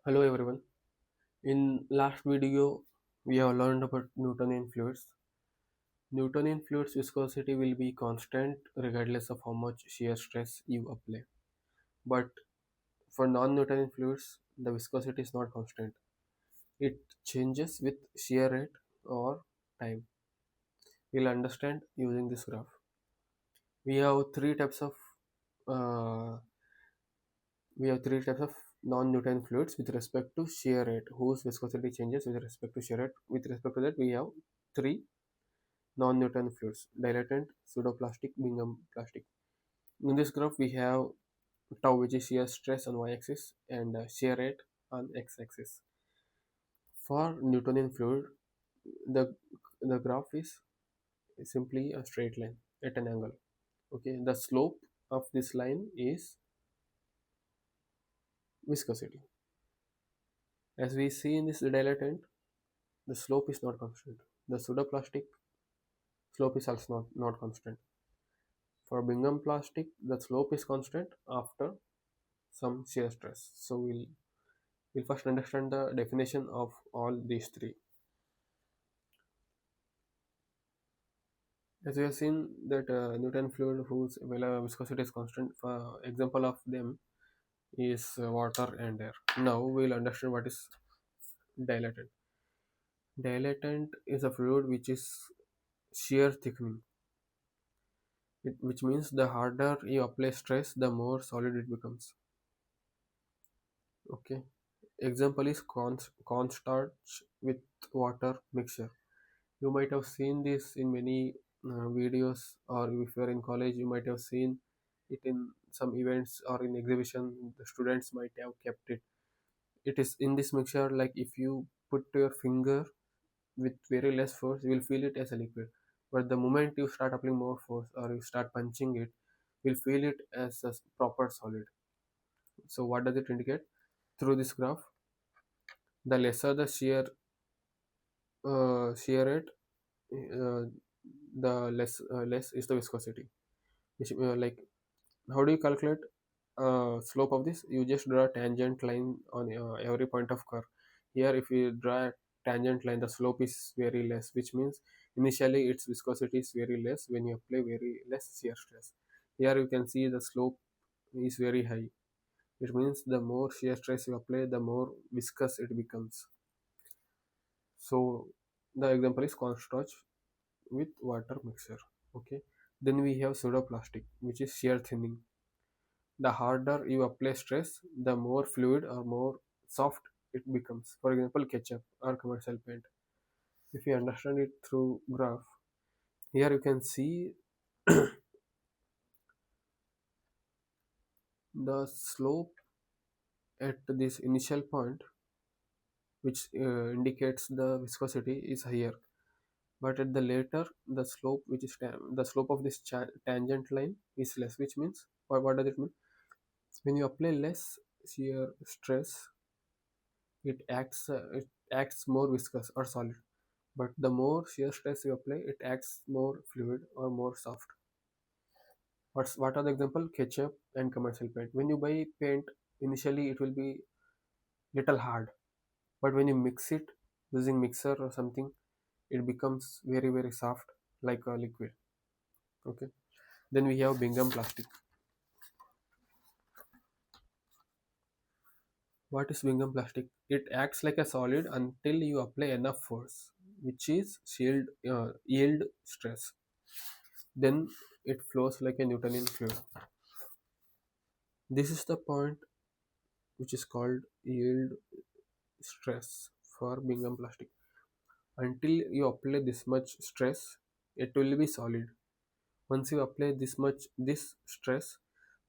Hello everyone. In last video, we have learned about Newtonian fluids. Newtonian fluids viscosity will be constant regardless of how much shear stress you apply. But for non-Newtonian fluids, the viscosity is not constant. It changes with shear rate or time. We'll understand using this graph. We have three types of uh, non-Newtonian fluids with respect to shear rate, whose viscosity changes with respect to shear rate. With respect to that, we have three non-Newton fluids: dilatant, pseudoplastic, Bingham plastic. In this graph, we have tau, which is shear stress on y-axis, and shear rate on x-axis. For Newtonian fluid, the the graph is simply a straight line at an angle. Okay, the slope of this line is viscosity. As we see in this dilatant, the slope is not constant. The pseudoplastic slope is also not constant. For Bingham plastic, the slope is constant after some shear stress. So we'll first understand the definition of all these three. As we have seen that Newton fluid whose viscosity is constant, for example of them is water and air. Now we'll understand what is dilatant. Dilatant is a fluid which is shear thickening, which means the harder you apply stress, the more solid it becomes. Okay. Example is cornstarch with water mixture. You might have seen this in many videos, or if you're in college, you might have seen it in some events or in exhibition. The students might have kept it. It is in this mixture, like if you put your finger with very less force, you will feel it as a liquid. But the moment you start applying more force or you start punching it, you'll feel it as a proper solid. So what does it indicate? Through this graph, the lesser the shear rate, uh, the less is the viscosity. Which, like, how do you calculate slope of this? You just draw a tangent line on every point of curve. Here, if you draw a tangent line, the slope is very less, which means initially its viscosity is very less when you apply very less shear stress. Here you can see the slope is very high. It means the more shear stress you apply, the more viscous it becomes. So the example is cornstarch with water mixture. Okay. Then we have pseudoplastic, which is shear thinning. The harder you apply stress, the more fluid or more soft it becomes. For example, ketchup or commercial paint. If you understand it through graph, here you can see the slope at this initial point, which indicates the viscosity is higher. But at the later, the slope, which is the slope of this tangent line is less, which means what does it mean? When you apply less shear stress, it acts more viscous or solid. But the more shear stress you apply, it acts more fluid or more soft. What are the example? Ketchup and commercial paint. When you buy paint, initially it will be little hard, but when you mix it using mixer or something, it becomes very soft like a liquid. Okay. Then we have Bingham plastic. What is Bingham plastic? It acts like a solid until you apply enough force, which is yield stress. Then it flows like a Newtonian fluid. This is the point which is called yield stress for Bingham plastic. Until you apply this much stress, it will be solid. Once you apply this stress,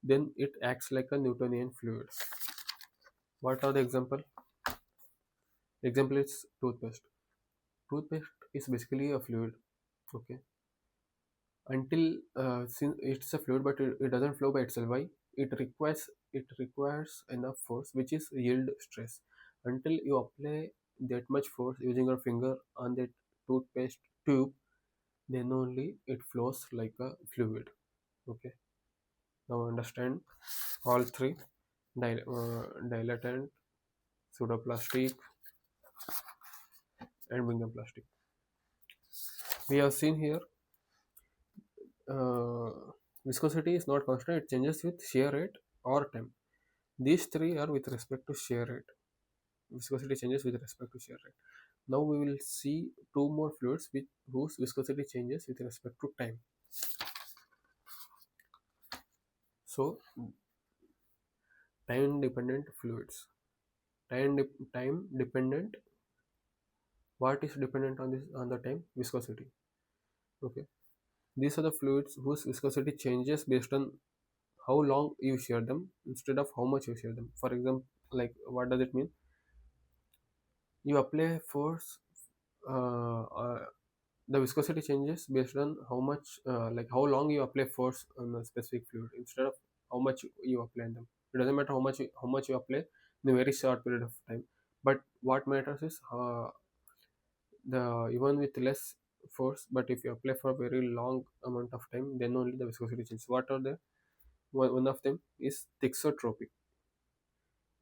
then it acts like a Newtonian fluid. What are the example? Example is toothpaste. Toothpaste is basically a fluid. Okay. Until since it's a fluid, but it doesn't flow by itself. Why? It requires enough force, which is yield stress. Until you apply that much force using your finger on that toothpaste tube, then only it flows like a fluid. Okay. Now understand all three: dilatant, pseudoplastic, and Bingham plastic. We have seen here uh, viscosity is not constant, it changes with shear rate or time. These three are with respect to shear rate. Viscosity changes with respect to shear rate. Now we will see two more fluids with whose viscosity changes with respect to time. So time dependent fluids. Time dependent. What is dependent on this on the time? Viscosity. Okay. These are the fluids whose viscosity changes based on how long you shear them instead of how much you shear them. For example, like what does it mean? You apply force, the viscosity changes based on how much, like how long you apply force on a specific fluid instead of how much you apply them. It doesn't matter how much you apply in a very short period of time. But what matters is the even with less force, but if you apply for a very long amount of time, then only the viscosity changes. What are the one of them is thixotropic.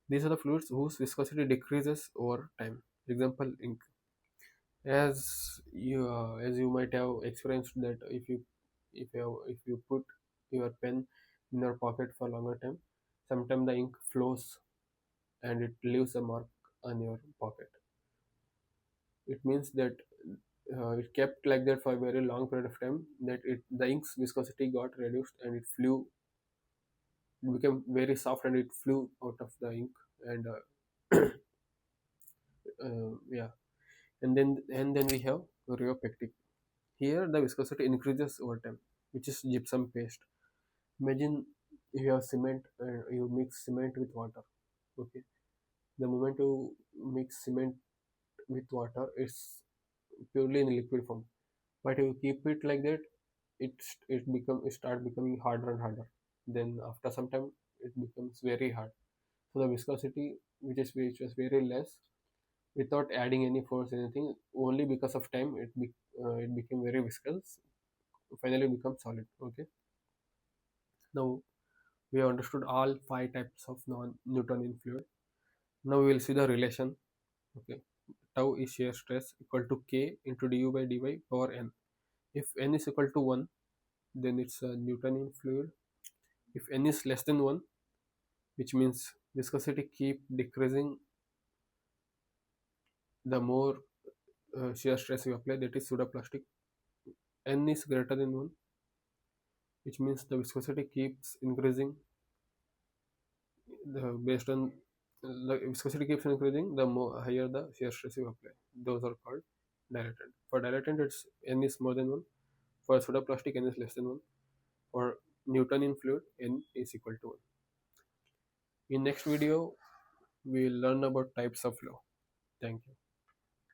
These are the fluids whose viscosity decreases over time. Example, ink. As you might have experienced that if you put your pen in your pocket for a longer time, sometimes the ink flows and it leaves a mark on your pocket. It means that it kept like that for a very long period of time, that the ink's viscosity got reduced and it became very soft and it flew out of the ink. And yeah, and then we have rheopectic. Here the viscosity increases over time, which is gypsum paste. Imagine you have cement and you mix cement with water. Okay, the moment you mix cement with water, it's purely in liquid form. But you keep it like that, it start becoming harder and harder. Then after some time, it becomes very hard. So the viscosity, which was very less, without adding any force anything, only because of time, it became very viscous. Finally, become solid. Okay. Now we have understood all five types of non-Newtonian fluid. Now we will see the relation. Okay. Tau is shear stress equal to K into du by dy power n. If n is equal to 1, then it's a Newtonian fluid. If n is less than 1, which means viscosity keep decreasing the more shear stress you apply, that is pseudoplastic. N is greater than 1, which means the viscosity keeps increasing based on the viscosity keeps increasing the more higher the shear stress you apply. Those are called dilatant. For dilatant, it's n is more than 1. For pseudoplastic, n is less than 1. For Newtonian fluid, n is equal to 1. In next video, we will learn about types of flow. Thank you.